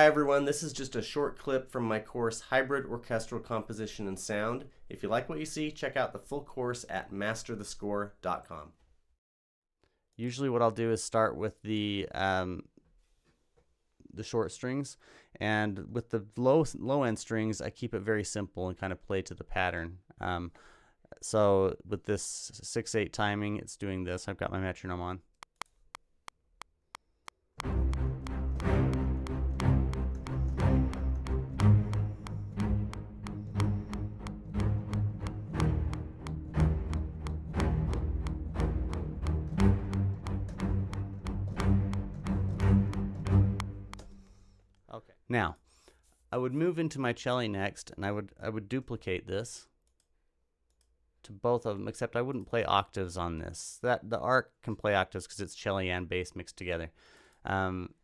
everyone, this is just a short clip from my course Hybrid Orchestral Composition and Sound. If you like what you see, check out the full course at masterthescore.com. Usually what I'll do is start with the short strings, and with the low end strings I keep it very simple and kind of play to the pattern. So with this 6/8 timing, it's doing this. I've got my metronome on. Okay. Now, I would move into my cello next, and I would duplicate this to both of them, except I wouldn't play octaves on this. The arc can play octaves because it's cello and bass mixed together.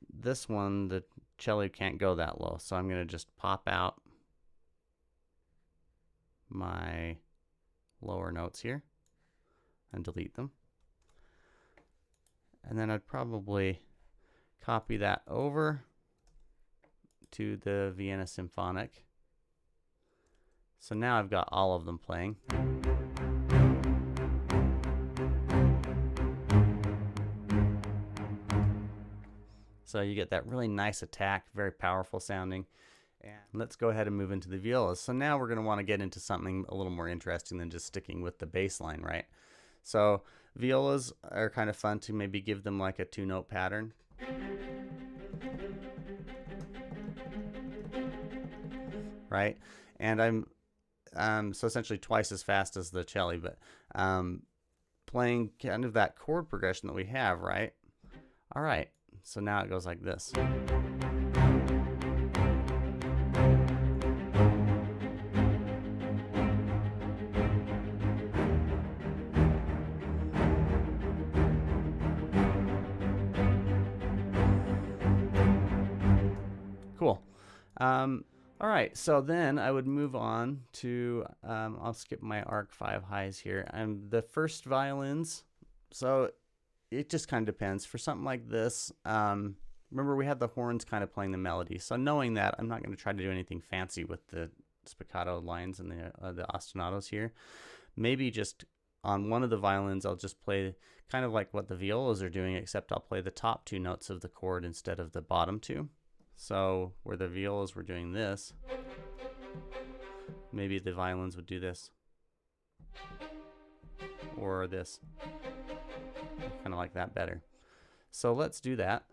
This one, the cello can't go that low, so I'm going to just pop out my lower notes here and delete them. And then I'd probably copy that over to the Vienna Symphonic. So now I've got all of them playing. So you get that really nice attack, very powerful sounding. And let's go ahead and move into the violas. So now we're going to want to get into something a little more interesting than just sticking with the bass line, right? So violas are kind of fun to maybe give them like a 2-note pattern. Right? And I'm so essentially twice as fast as the cello, but playing kind of that chord progression that we have, right? All right, so now it goes like this. Cool. All right, so then I would move on to, I'll skip my arc 5 highs here. The first violins, so it just kind of depends. For something like this, remember we had the horns kind of playing the melody. So knowing that, I'm not going to try to do anything fancy with the spiccato lines and the ostinatos here. Maybe just on one of the violins, I'll just play kind of like what the violas are doing, except I'll play the top 2 notes of the chord instead of the bottom 2. So where the violas were doing this, maybe the violins would do this, or this. I kind of like that better. So let's do that.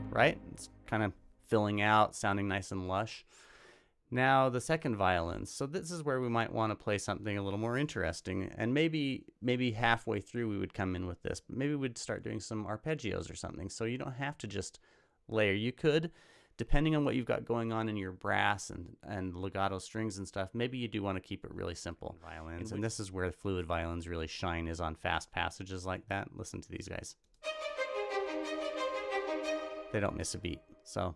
Right? It's kind of filling out, sounding nice and lush. Now the second violin. So this is where we might want to play something a little more interesting, and maybe halfway through we would come in with this, but maybe we'd start doing some arpeggios or something. So you don't have to just layer. You could, depending on what you've got going on in your brass and legato strings and stuff, maybe you do want to keep it really simple. Violins, and this is where fluid violins really shine, is on fast passages like that. Listen to these guys. They don't miss a beat. So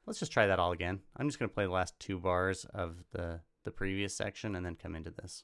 let's just try that all again. I'm just going to play the last 2 bars of the previous section and then come into this.